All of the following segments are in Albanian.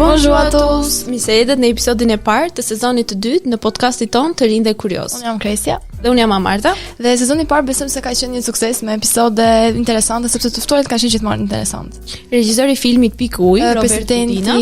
Bonjour à tous. Mi se edhet në episodin e parë të sezonit të dytë në podcastin ton të Rinj dhe Kurioz. Unë jam Kresja. Dhe unë jam Amarta. Dhe sezoni i parë besoj se ka qenë një sukses me episode interesante sepse të ftuarit kanë qenë gjithmonë interesant. Regjisori i filmit Pikë Ujë, Robert Budina.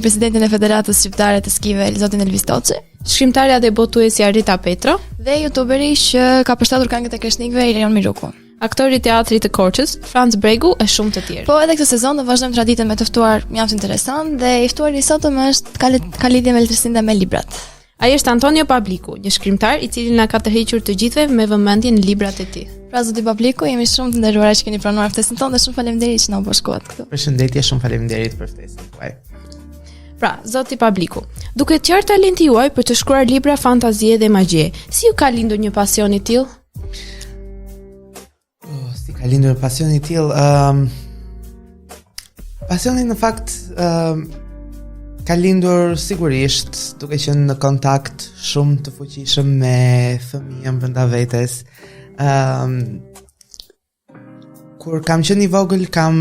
Presidentin e Federatës Shqiptare të Skive, Zotin Elvis Toçi. Shkrimtarja dhe botuesja Rita Petro. Dhe youtuberi që ka përshtatur këngët e kreshnikëve, Irion Miruku. Aktori i teatrit të Korçës, Franz Bregu e shumë të tjerë. Po edhe këtë sezon do vazhdojmë traditën me të ftuar mjaft interesant dhe i ftuari i sotëm është ka lidhje me lehtësinë dhe me librat. Ai është Antonio Pabliku, një shkrimtar i cili na ka tërhequr të gjithëve me vëmendje në librat e tij. Pra zoti Pabliku, jemi shumë të nderuar që keni pranuar ftesën tonë dhe shumë faleminderit që na u bashkuat këtu. Përshëndetje, shumë faleminderit për ftesën tuaj. Pra, zoti Pabliku, duke qartë talenti juaj për të shkruar libra fantazie dhe magje, si ju ka lindur një pasion i tillë? Si ka lindur pasioni i tillë? Pasioni në fakt ka lindur sigurisht duke qenë në kontakt shumë të fuqishëm me fëmijën brenda vetes. Kur kam qenë i vogël kam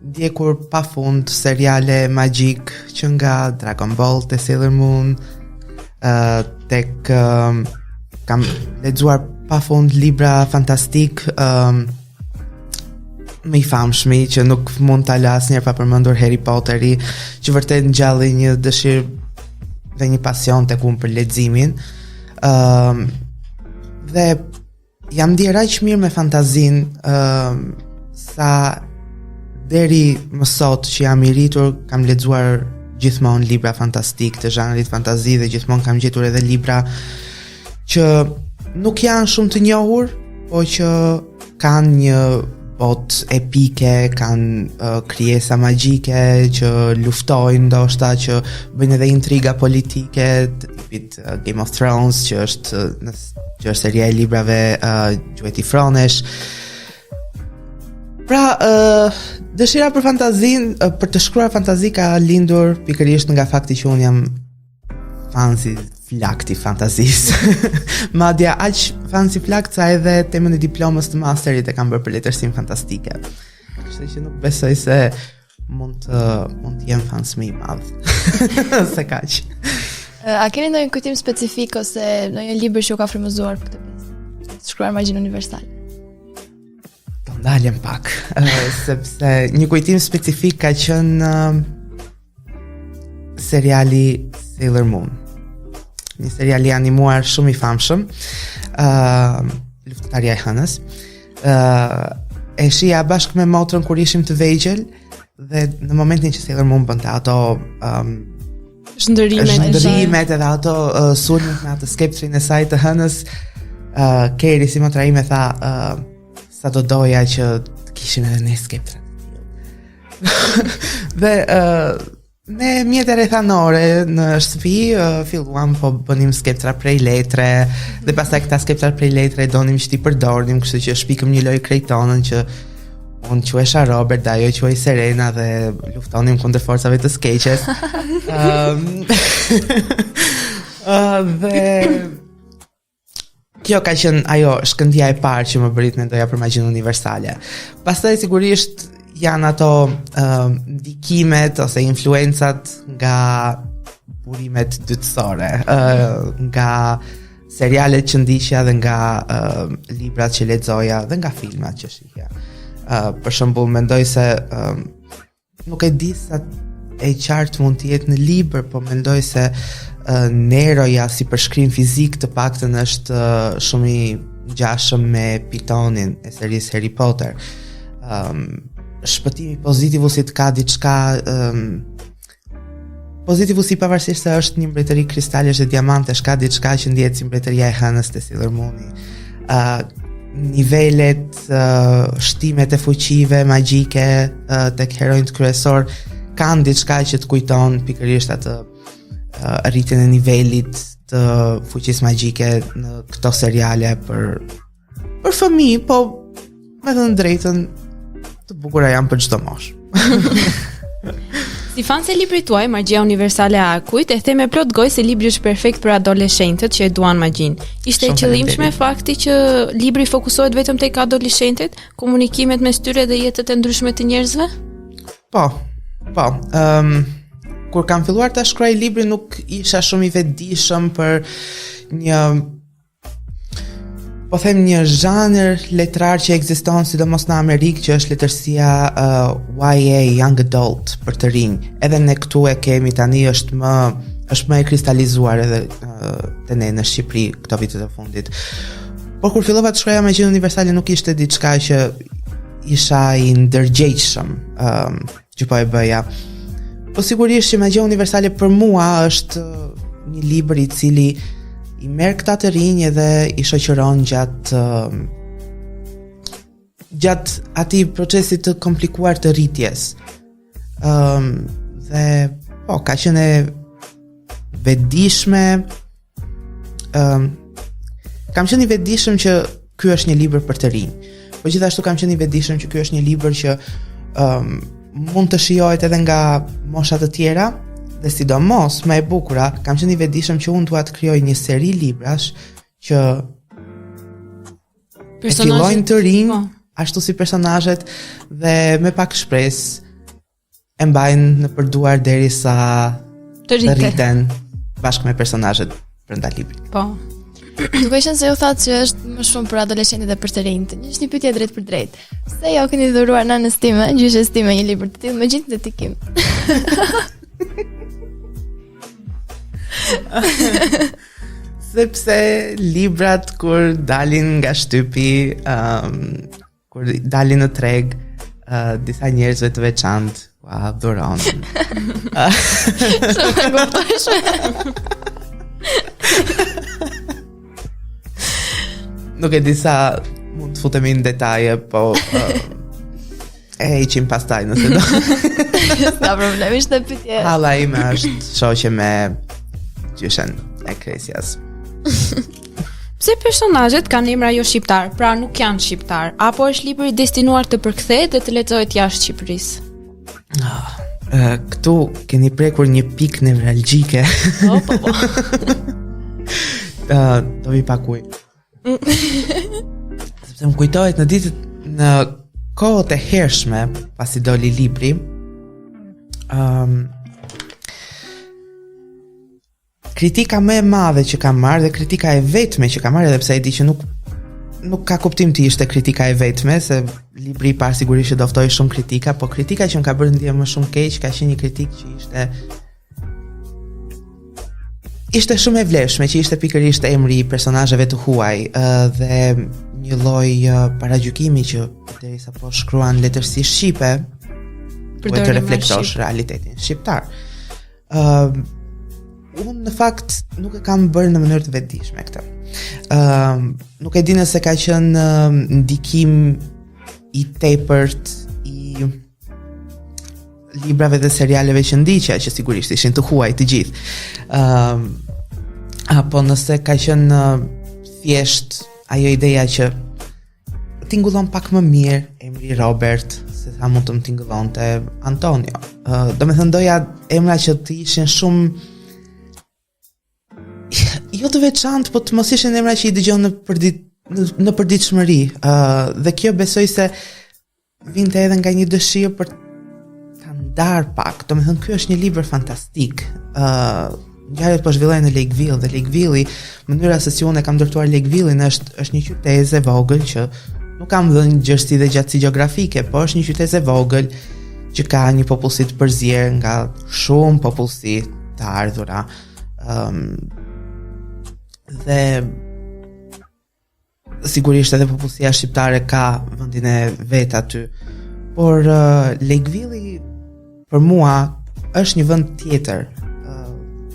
ndjekur pafund seriale magjik që nga Dragon Ball te Sailor Moon, tek kam lexuar pafund libra fantastik më i famshëm që nuk mund ta las asnjëherë pa përmendur Harry Potteri, që vërtet ngjalli një dëshirë dhe një pasion tek unë për leximin. Dhe jam ndier aq mirë me fantazin sa deri më sot që jam i rritur kam lexuar gjithmonë libra fantastik të zhanrit fantazi dhe gjithmonë kam gjetur edhe libra që nuk janë shumë të njohur, po që kanë një botë epike, kanë krijesa magjike që luftojnë, ndoshta që bëjnë edhe intriga politike, të tipit Game of Thrones, që është seria e librave Gjuhët i Fronesh. Pra, dëshira për fantazin, për të shkruar fantazi ka lindur pikërisht nga fakti që unë jam fansi flakt i fantazisë. Madje aq fansi flakt sa edhe temën e diplomës të masterit e kam bërë për letërsinë fantastike. Kështu që nuk besoj se mund të jem fans më i madh. Se kaq. A keni ndonjë kujtim specifik ose ndonjë libër që u ka frymëzuar për këtë pjesë? Të shkruar magjinë universale. Do ndalem pak, sepse një kujtim specifik ka qenë seriali Sailor Moon. Një serial i animuar shumë i famshëm, Luftëtarja e Hënës. E shija bashkë me motrën kur ishim të vegjël dhe në momentin që Sailor Moon bënte ato shndërimet edhe ato sulmet me atë skeptrin e saj të hënës, Keri si motra ime tha sa do doja që të kishim edhe ne skeptra. Dhe me mjetër rrethanore në shtëpi filluam po bënim skeptra prej letre dhe pastaj këta skeptra prej letre donim që t'i përdornim, kështu që shpikëm një lojë krejtonën që unë quhesha Robert dhe ajo quhej Serena dhe luftonim kundër forcave të skeqes. Dhe kjo ka qenë ajo shkëndija e parë që më bërit mendoja për magjinë universale. Pastaj sigurisht janë ato ndikimet ose influencat nga burimet dytësore, nga serialet që ndiqja dhe nga librat që lexoja dhe nga filmat që shihja. Për shembull, mendoj se nuk e di sa e qartë mund të jetë në libër, po mendoj se Neroja si përshkrim fizik të paktën është shumë i ngjashëm me Pitonin e serisë Harry Potter. Shpëtimi pozitivusit ka diçka pozitivusi pavarësisht se është një mbretëri kristalesh dhe diamantesh, ka diçka që ndihet si mbretëria e hënës te Sailor Mooni. Nivelet, shtimet e fuqive magjike tek heronjt kryesor kanë diçka që të kujton pikërisht atë rritjen e nivelit të fuqisë magjike në këto seriale për fëmijë, po me të drejtën të bukura janë për çdo moshë. Si fan se libri tuaj, Magjia Universale e Akujt, e them me plot gojë se libri është perfekt për adoleshentët që e duan magjinë. Ishte i qëllimshme fakti që libri fokusohet vetëm tek adoleshentët, komunikimet mes tyre dhe jetët e ndryshme të njerëzve? Po. kur kam filluar ta shkruaj librin nuk isha shumë i vetëdijshëm për një një zhanër letrar që ekziston sidomos në Amerikë, që është letërsia YA, Young Adult, për të rinj. Edhe ne këtu e kemi tani, është më e kristalizuar edhe te ne në Shqipëri këto vitet e fundit. Por kur fillova të shkruaja Magjinë Universale nuk ishte diçka që isha i ndërgjegjshëm që po e bëja. Po sigurisht që Magjia Universale për mua është një libër i cili i merr këta të rinj edhe i shoqëron gjatë atij procesi të komplikuar të rritjes. Dhe ka qenë vetëdijshme. Kam qenë i vetëdijshëm që ky është një libër për të rinj. Po gjithashtu kam qenë i vetëdijshëm që ky është një libër që mund të shijohet edhe nga mosha të tjera. Dhe sidomos, më e bukura, kam qenë i vetëdijshëm që unë dua të krijoj një seri librash që e fillojnë të rinj, ashtu si personazhet, dhe me pak shpresë e mbajnë në përduar derisa të rriten bashkë me personazhet brenda librit. Po. Duke qenë se ju thatë që është më shumë për adoleshentit dhe për të rinjt, është një pyetje drejt për drejt. Pse jo keni dhuruar nanës time, gjyshes time, një libër të tillë me gjithë dedikim? Sepse librat kur dalin nga shtypi, kur dalin në treg, disa njerëzve të veçantë dhuron. Shumë e kuptoj. Nuk e di sa mund të futemi në detaje, po e heqim pastaj nëse do. S'ka problem, ishte pyetje. Halla ime është shoqe me gjyshen e Kresjas. Pse personazhet kanë emra jo shqiptar, pra nuk janë shqiptar, apo është libri destinuar të përkthehet dhe të lexohet jashtë Shqipërisë? Këtu keni prekur një pikë nevralgjike. Po. Do vi pak ujë. Sepse më kujtohet në kohët e hershme, pasi doli libri, kritika më e madhe që kam marrë dhe kritika e vetme që kam marrë, edhe pse e di që nuk ka kuptim të ishte kritika e vetme, se libri i parë sigurisht që do ftoi shumë kritika, po kritika që më ka bërë ndjehem më shumë keq ka qenë një kritikë që ishte shumë e vlefshme, që ishte pikërisht emri i personazheve të huaj, dhe një lloj paragjykimi që derisa po shkruan letërsi shqipe, duhet të reflektosh realitetin shqiptar. Unë në fakt nuk e kam bërë në mënyrë të vetëdijshme këtë. Nuk e di nëse ka qenë ndikim i tepërt i librave dhe serialeve që ndiqja, që sigurisht ishin të huaj të gjithë. Apo nëse ka qenë thjesht ajo ideja që tingullon pak më mirë emri Robert se sa mund të më tingullonte Antonio. Do me thënë doja emra që të ishin shumë jo të veçantë, po të mos ishin emra që i dëgjon në përditshmëri. Dhe kjo besoj se vinte edhe nga një dëshirë për ta ndar pak. Do me thënë, ky është një libër fantastik. Ngjarjet po zhvillohen në Lakeville, dhe Lakeville, mënyra se si unë e kam ndërtuar Lakeville-in është një qytet e vogël që nuk kam dhënë gjërsi dhe gjatësi gjeografike, po është një qytet e vogël që ka një popullsi të përzier nga shumë popullsi të ardhura. Dhe sigurisht edhe popullsia shqiptare ka vendin e vet aty, por Lakeville për mua është një vend tjetër.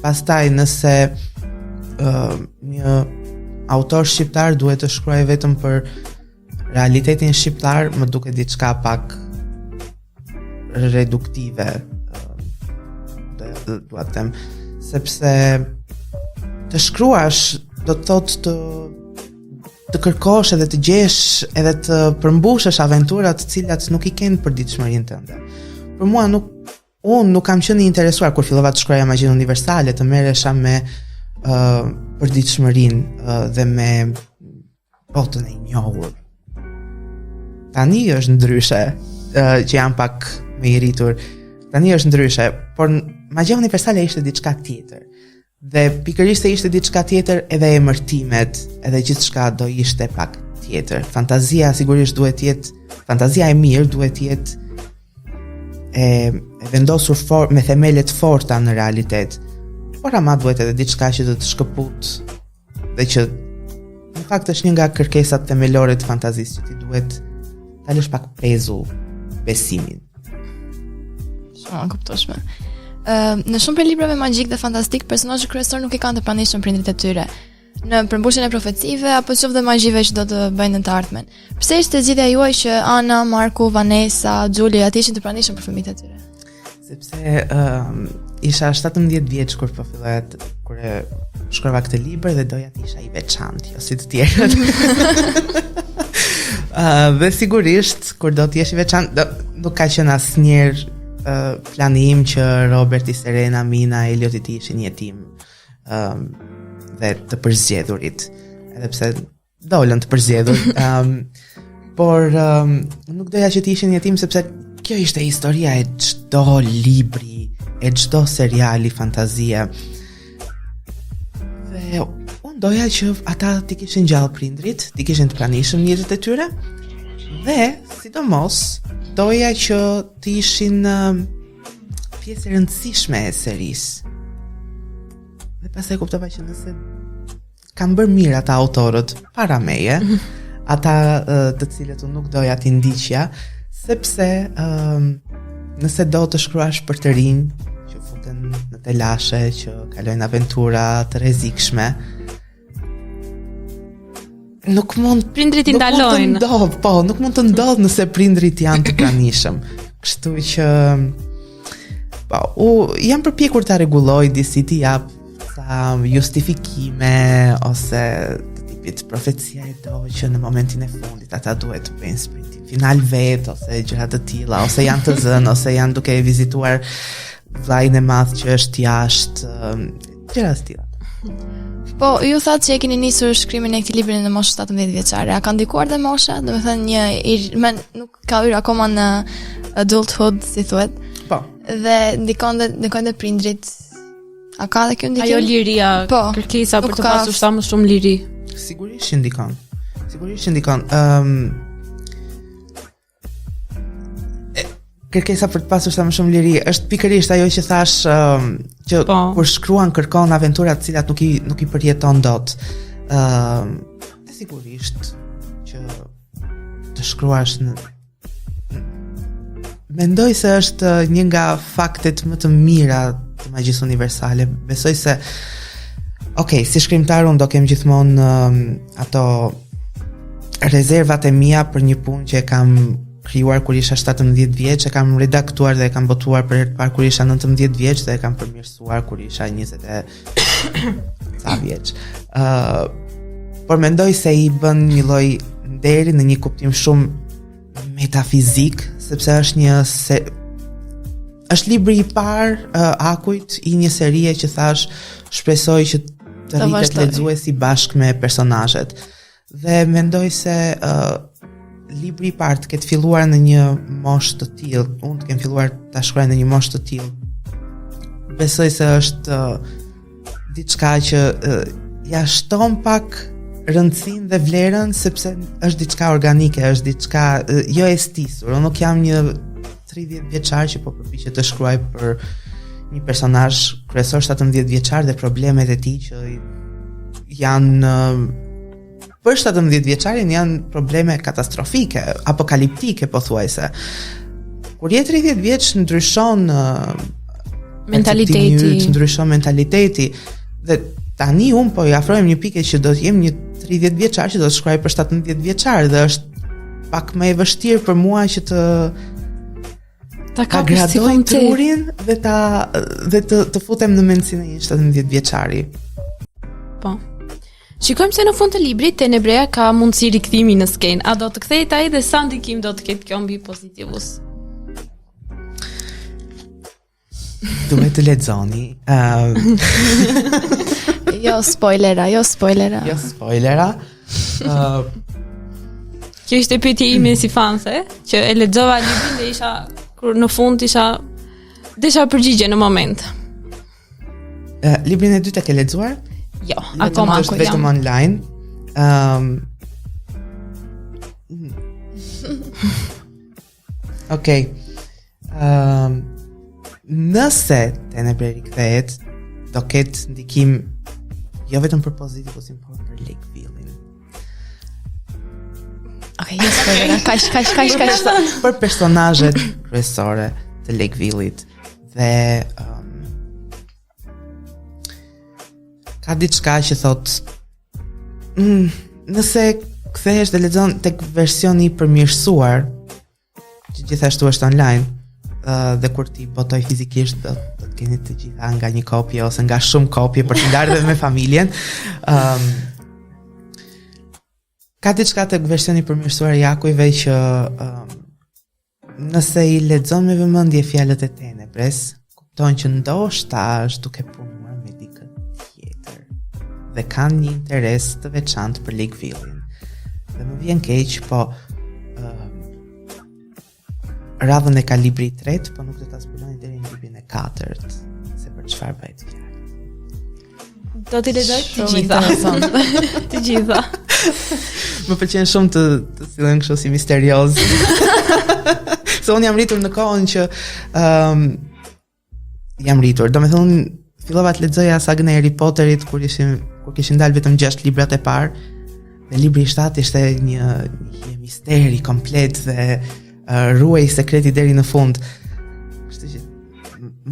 Pastaj nëse një autor shqiptar duhet të shkruajë vetëm për realitetin shqiptar, më duket diçka pak reduktive, dua të them, sepse të shkruash do të thotë të kërkosh edhe të gjesh edhe të përmbushësh aventura të cilat nuk i kanë përditshmërinë tënde. Për mua unë nuk kam qenë i interesuar kur fillova të shkruaja Magjinë Universale të merresha me përditshmërinë dhe me botën e njohur. Tani është ndryshe, që jam pak më i rritur. tani është ndryshe, por magjia universale ishte diçka tjetër. Dhe pikërisht se ishte diçka tjetër, edhe emërtimet, edhe gjithçka do ishte pak tjetër. Fantazia sigurisht duhet të jetë, fantazia e mirë duhet të jetë e vendosur me themele të forta në realitet. Por ama duhet edhe diçka që të shkëput dhe që në fakt është një nga kërkesat themelore të fantazisë, që ti duhet ta lësh pak pezu besimin. Shumë kuptoshme. Në shumë prej librave magjik dhe fantastik, personazhet kryesor nuk i kanë të pranishëm prindrit e tyre në përmbushjen e profecive apo qoftë dhe magjive që do të bëjnë në të ardhmen. Pse ishte zgjidhja juaj që Ana, Marku, Vanessa, Julia të ishin të pranishëm për fëmijët e tyre? Sepse isha 17 vjeç kur kur e shkrova këtë libër dhe doja të isha i veçantë, jo si të tjerët. Dhe sigurisht kur do të jesh i veçantë, nuk ka qenë asnjëherë plani im që Roberti, Serena, Mina, Elioti të ishin një jetim dhe të përzgjedhurit, edhe pse dolën të përzgjedhur. Por nuk doja që të ishin jetim sepse kjo ishte historia e çdo libri, e çdo seriali fantazie. Dhe unë doja që ata t'i kishin gjallë prindrit, t'i kishin të pranishëm në jetët e tyre, dhe sidomos doja që të ishin pjesë e rëndësishme e serisë. Dhe pastaj kuptova që nëse kanë bërë mirë ata autorët para meje, ata të cilët unë nuk doja t'i ndiqja, sepse nëse do të shkruash për të rinj që futen në telashe, që kalojnë aventura të rrezikshme, nuk mund prindrit i ndalojnë. Nuk mund të ndodh nëse prindrit janë të pranishëm. Kështu që jam përpjekur ta rregulloj disi, t'i jap sa justifikime ose të tipit profecia e do që në momentin e fundit ata duhet të bëjnë sprintin final vet ose gjëra të tilla, ose janë të zënë, ose janë duke vizituar vllajën e madh që është jashtë, gjëra të tilla. Po, ju thatë që e keni nisur shkrimin e këtij libri në moshë 17 vjeçare. A ka ndikuar dhe mosha? Domethënë nuk ka hyrë akoma në adulthood, si thuhet. Po. Dhe ndikon dhe prindrit. A ka dhe kjo ndikim? Ajo liria, po, kërkesa për të pasur sa më shumë liri. Sigurisht ndikon. Kërkesa për të pasur sa më shumë liri është pikërisht ajo që thash, që kur shkruan kërkon aventura të cilat nuk i përjeton dot. Sigurisht që të shkruash mendoj se është një nga faktet më të mira të magjisë universale. Besoj se si shkrimtar unë do kem gjithmonë ato rezervat e mia për një punë që e kam krijuar kur isha 17 vjeç, e kam redaktuar dhe e kam botuar për herë të parë kur isha 19 vjeç dhe e kam përmirësuar kur isha 20 sa vjeç. Por mendoj se i bën një lloj nderi në një kuptim shumë metafizik, sepse është libri i parë Akujt i një serie që thash shpresoj që të rritet lexuesi bashkë me personazhet. Dhe mendoj se libri i parë të ketë filluar në një moshë të tillë, unë të kem filluar ta shkruaj në një moshë të tillë. Besoj se është diçka që ja shton pak rëndësinë dhe vlerën, sepse është diçka organike, është diçka jo e stisur. Unë nuk jam një 30 vjeçar që po përpiqet të shkruaj për një personazh kryesor 17 vjeçar dhe problemet e tij që janë për 17 vjeçarin janë probleme katastrofike, apokaliptike pothuajse. Kur je 30 vjeç ndryshon mentaliteti, dhe tani un po i afrojmë një pikë që do të jem një 30 vjeçar që do të shkruaj për 17 vjeçar dhe është pak më e vështirë për mua që ta gradoj trurin dhe të futem në mendsinë e një 17 vjeçari. Po. Shikojmë se në fund të librit Tenebrea ka mundësi rikthimi në skenë. A do të kthehet ai dhe sa ndikim do të ketë kjo mbi pozitivus? Duhet të lexoni. Jo spoilera. Kjo ishte pyetja ime si fanse, që e lexova librin dhe isha kur në fund isha Desha përgjigje në moment. Librin e dytë e ke lexuar? Jo, Akoma është vetëm online. Okej. Nëse Tenebre rikthehet, do ketë ndikim jo vetëm për pozitiv, por për Lakeville-in. Okej, kaç. Për personazhet kryesore të Lakeville-it dhe ka diçka që thot nëse kthehesh dhe lexon tek versioni i përmirësuar, që gjithashtu është online, dhe kur ti botoj fizikisht do të keni të gjitha nga një kopje ose nga shumë kopje për të ndarë dhe me familjen. Ka diçka tek versioni i përmirësuar i Akujve që nëse i lexon me vëmendje fjalët e Tenebres, kupton që ndoshta është duke punuar me dikë tjetër dhe kanë një interes të veçantë për Lakeville-in. Dhe më vjen keq, po radhën e ka libri i tretë, po nuk do ta zbulojnë deri në librin e katërt, se për çfarë bëhet fjalë. Do t'i lexoj të gjitha. Të gjitha. Më pëlqen shumë të sillen kështu si misterioz. Se unë jam rritur në kohën që jam rritur. Domethënë fillova të lexoja sagën e Harry Potterit kur kishin dalë vetëm 6 librat e parë, dhe libri i 7 ishte një misteri komplet dhe ruaj sekreti deri në fund. Kështu që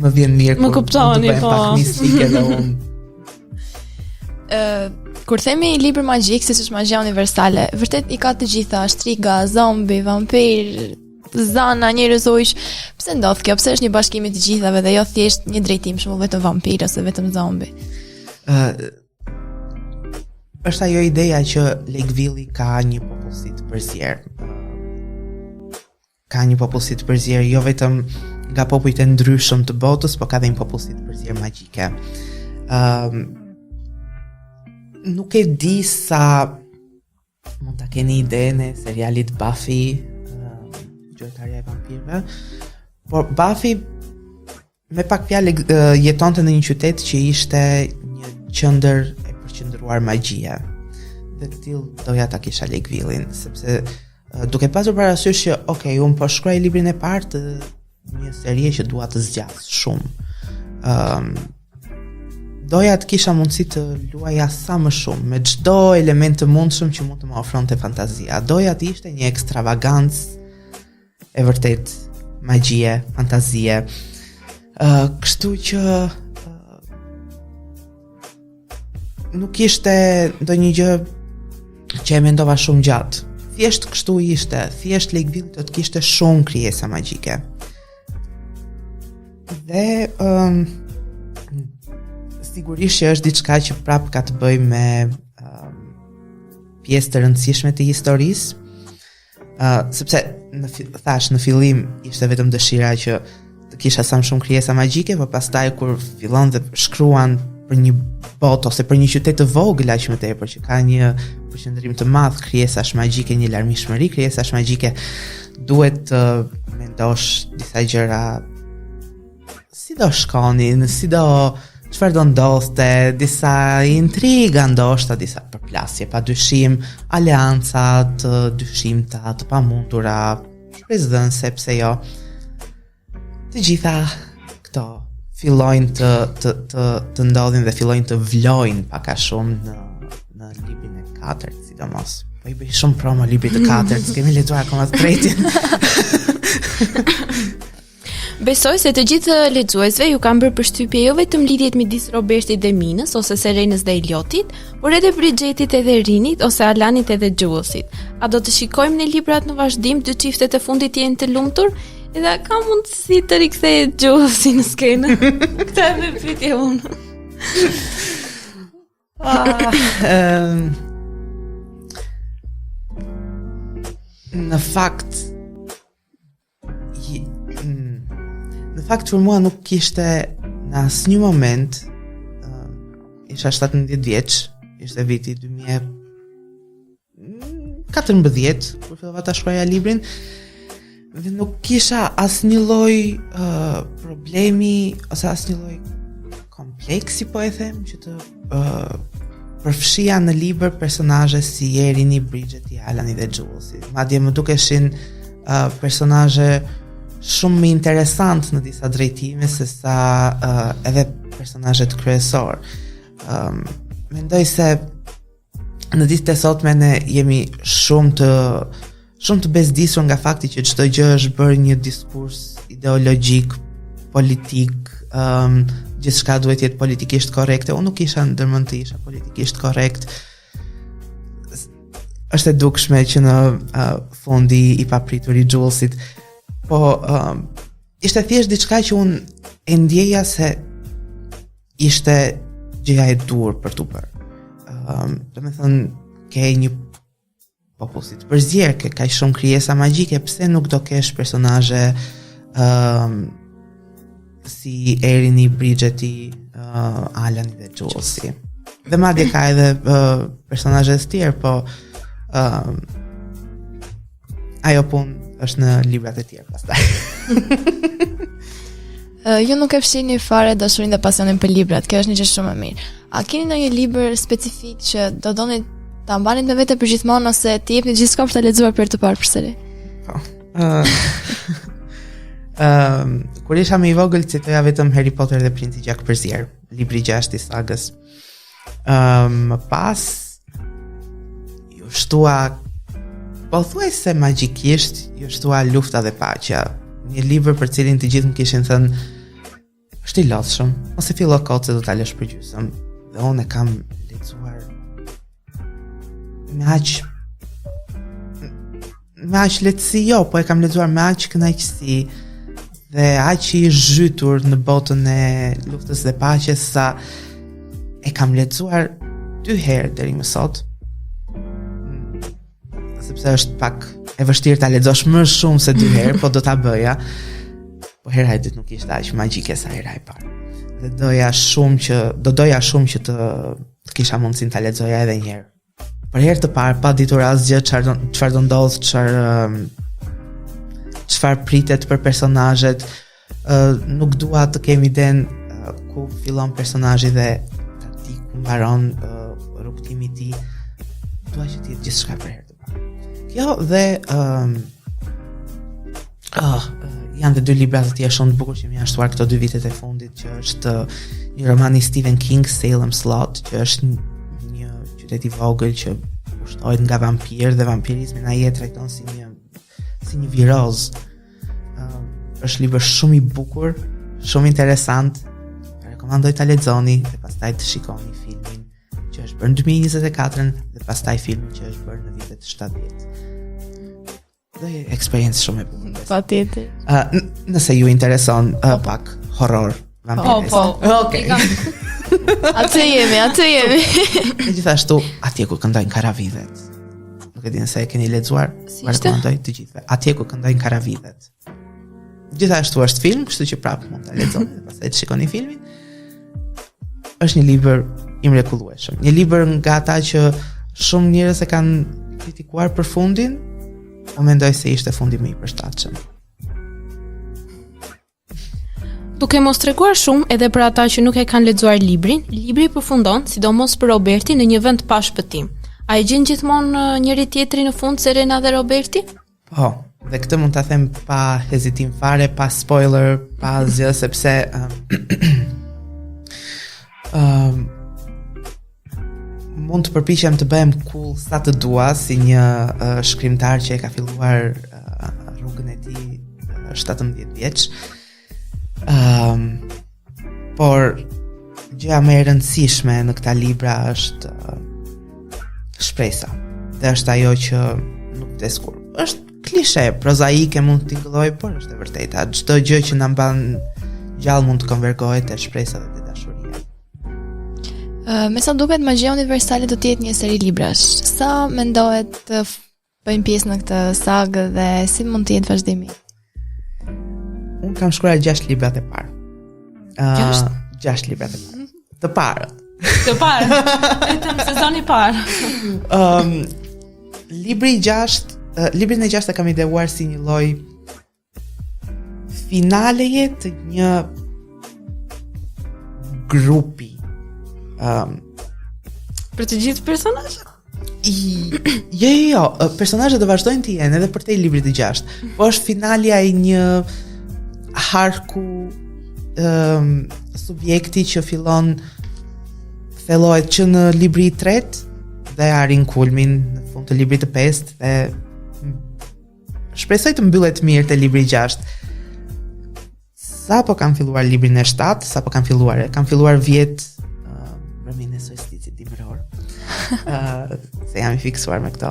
më vjen mirë më kuptoni, po. Pak mistike dhe unë. Kur themi libër magjik, si është magjia universale, vërtet i ka të gjitha, shtriga, zombi, vampir, zana, njerëz ujsh. Pse ndodh kjo? Pse është një bashkim i të gjithave dhe jo thjesht një drejtim, shumë vetëm vampir ose vetëm zombi? Është ajo ideja që Lakeville ka një popullsi të përzier. Ka një popullsi të përzier jo vetëm nga popujt e ndryshëm të botës, po ka dhe një popullsi të përzier magjike. Nuk e di sa mund ta keni idenë e serialit Buffy, Gjojtarja e vampirëve, por Buffy me pak fjalë jetonte në një qytet që ishte një qendër e përqendruar magjie. Dhe të tillë doja ta kisha Lakeville-in, sepse duke pasur parasysh që unë po shkruaj librin e parë të një serie që dua të zgjas shumë. Doja të kisha mundësi të luaja sa më shumë me çdo element të mundshëm që mund të më ofronte fantazia. Doja të ishte një ekstravagancë e vërtet magjie, fantazie. Kështu që nuk ishte ndonjë gjë që e mendova shumë gjatë. Thjesht kështu ishte, thjesht Lakeville do të kishte shumë krijesa magjike. Dhe sigurisht që është diçka që prap ka të bëjë me pjesë të rëndësishme të historisë, sepse në fillim ishte vetëm dëshira që të kisha sa më shumë krijesa magjike, por pastaj kur fillon dhe shkruan për një botë ose për një qytet të vogël aq më tepër që ka një përqendrim të madh krijesash magjike, një larmishmëri krijesash magjike, duhet të mendosh disa gjëra, si do shkonin, çfarë do ndodhte, disa intriga ndoshta, disa përplasje, padyshim, aleanca të dyshimta, të pamundura, shpresdhënse, pse jo. Të gjitha këto fillojnë të ndodhin dhe fillojnë të vlojnë pak a shumë në librin e 4, sidomos. Po i bëj shumë promo librit të 4, s'kemi lexuar akoma të tretin. Besoj se të gjithë lexuesve ju kanë bërë përshtypje jo vetëm lidhjet midis Robertit dhe Minës ose Serenës dhe Eliotit, por edhe Bridgetit edhe Rinit ose Alanit edhe Julesit. A do të shikojmë në librat në vazhdim dy çiftet e fundit jenë të lumtur? Edhe ka mundësi të rikthehet Julesi në skenë? Këtë e me pyetje unë. Në fakt për mua nuk kishte në asnjë moment, isha 17 vjeç, ishte viti 2014 kur fillova ta shkruaja librin. dhe nuk kisha asnjë lloj problemi ose asnjë lloj kompleksi, po e them, që të përfshija në libër personazhe si Erini, Bridgeti, Alani dhe Julesi. Madje më dukeshin personazhe shumë më interesant në disa drejtime se sa edhe personazhet kryesor. Mendoj se në ditët e sotme ne jemi shumë të bezdisur nga fakti që çdo gjë është bërë një diskurs ideologjik, politik, gjithçka duhet të jetë politikisht korrekte. Unë nuk isha ndërmend të isha politikisht korrekt. Është e dukshme që në fundi i papritur i Julesit, po ishte thjesht diçka që unë e ndjeja se ishte gjëja e dur për tu bërë. Do me thënë, ke një popull si të përzier, ke kaq shumë krijesa magjike, pse nuk do kesh personazhe si Erini, Bridgeti, Alani dhe Julesi. Dhe madje ka edhe personazhe të tjerë, po ajo punë është në librat e tjerë pastaj. Ju nuk e fshini fare dashurinë dhe pasionin për librat, kjo është një gjë shumë e mirë. A keni ndonjë libër specifik që do doni ta mbanit me vete përgjithmonë ose t'i jepni gjithçka për ta lexuar për të parë përsëri? Po. Kur isha më i vogël, citoja vetëm Harry Potter dhe Princi Gjak Përzier, libri 6 i sagës. Më pas ju shtua pothuajse magjikisht, ju shtua Lufta dhe Paqja, një libër për cilin të gjithë më kishin thënë është i lodhshëm, ose fillo kot se do ta lësh për gjysmë. Dhe unë e kam lexuar me aq lehtësi, jo, po e kam lexuar me aq kënaqësi dhe aq i zhytur në botën e Luftës dhe Paqes sa e kam lexuar 2 herë deri më sot. Sepse është pak e vështirë ta lexosh më shumë se 2 herë, po do ta bëja. Po hera e dytë nuk ishte aq magjike sa hera e parë. Dhe doja shumë që të kisha mundësinë ta lexoja edhe një herë. Për herë të parë, pa ditur asgjë çfarë do ndodh, çfarë pritet për personazhet, nuk dua të kem iden ku fillon personazhi dhe ti ku mbaron rrugtimi i tij. Dua që të jetë gjithçka për herë të parë. Kjo dhe janë dhe 2 libra të tjerë shumë të bukur që më janë shtuar këto 2 vitet e fundit, që është një roman i Stephen King, Salem Slot, që është një qytet i vogël që ushtohet nga vampirë dhe vampirizmin ai e trajton si një viroz. Është libër shumë i bukur, shumë interesant. Rekomandoj ta lexoni dhe pastaj të shikoni filmin që është bërë në 2024 dhe pastaj filmin që është bërë në vitet 70. Dhe eksperiencë shumë e bukur. Patjetër. Nëse ju intereson pak horror, vampirez. Okej. Atë jemi. Gjithashtu, atje ku këndojnë karavidhet. Nuk e di nëse e keni lexuar, rekomandoj të gjithëve. Atje ku këndojnë karavidhet. Gjithashtu është film, kështu që prapë mund ta lexoni dhe pastaj të shikoni filmin. Është një libër i mrekullueshëm. Një libër nga ata që shumë njerëz e kanë kritikuar për fundin, po mendoj se ishte fundi më i përshtatshëm. Duke mos treguar shumë edhe për ata që nuk e kanë lexuar librin, libri përfundon, sidomos për Roberti, në një vend pa shpëtim. A e gjen gjithmonë njëri tjetrin në fund Serena dhe Roberti? Po, dhe këtë mund ta them pa hezitim fare, pa spoiler, pa asgjë, sepse mund të përpiqem të bëhem cool sa të dua si një shkrimtar që e ka filluar rrugën e tij 17 vjeç. Por gjëja më e rëndësishme në këta libra është shpresa. Dhe është ajo që nuk vdes kur. Është klishe, prozaike, mund të tingëllojë, por është e vërteta. Çdo gjë që na mban gjallë mund të konvergohet te shpresa dhe te dashuria. Me sa duket, Magjia Universale do të jetë një seri librash. Sa mendohet të bëjmë pjesë në këtë sagë dhe si mund të jetë vazhdimi? Unë kam shkruar 6 librat e parë. 6 librat e parë. Të parët. Vetëm sezoni i parë. Librin e 6 e kam ideuar si një lloj finaleje të një grupi. Për të gjithë personazhet? Jo, personazhet do vazhdojnë të jenë edhe për te librit të 6, po është finalja e një harku subjekti që fillon thellohet që në libri i 3 dhe arrin kulmin në fund të librit të 5 dhe shpresoj të mbyllet mirë te libri i 6. Sa po kam filluar librin e 7, kam filluar vjet rëmin e solsticit dimëror. Se jam i fiksuar me këto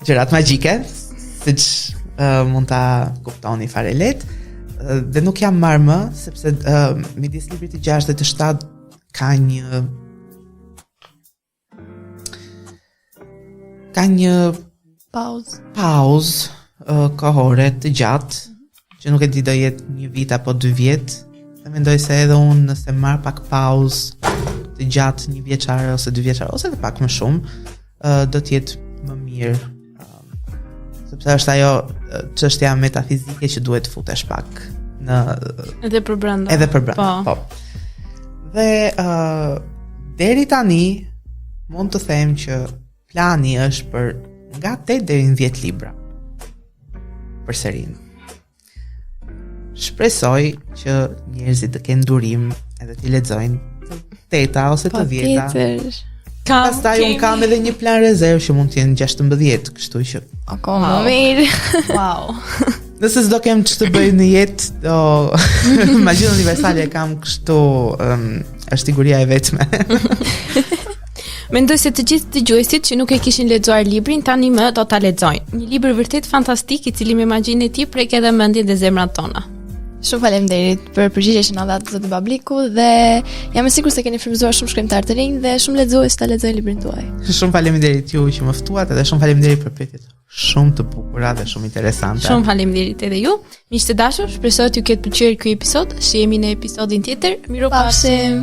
gjërat magjike, siç mund ta kuptoni fare lehtë. Dhe nuk jam marrë më, sepse midis librit të 6 dhe të 7 ka një pauzë kohore të gjatë, që nuk e di do jetë 1 vit apo 2 vjet, dhe mendoj se edhe unë nëse marr pak pauzë të gjatë 1 vjeçare ose 2 vjeçare ose edhe pak më shumë, do të jetë më mirë. Sepse është ajo çështja metafizike që duhet futesh pak në edhe për brenda. Po. Dhe deri tani mund të them që plani është për nga 8 deri në 10 libra për serinë. Shpresoj që njerëzit të kenë durim edhe t'i lexojnë të 8 ose të 10. Pastaj un kam edhe një plan rezervë që mund të jenë 16, kështu që më mirë. Wow. Nëse s'do kem ç'të bëj në jetë, do Magjinë Universale kam kështu, është siguria e vetme. Mendoj se të gjithë dëgjuesit që nuk e kishin lexuar librin tani më do ta lexojnë. Një libër vërtet fantastik i cili me magjinë e tij prek edhe mendjen dhe zemrat tona. Shumë faleminderit për përgjigjet që na dha zoti Babliku dhe jam e sigurt se keni frymëzuar shumë shkrimtar të rinj dhe shumë lexues ta lexojnë librin tuaj. Shumë faleminderit ju që më ftuat edhe shumë faleminderit për pyetjet shumë të bukura dhe shumë interesante. Shumë faleminderit edhe ju. Miq të dashur, shpresoj t'ju ketë pëlqyer ky episod. Shihemi në episodin tjetër. Miropafshim.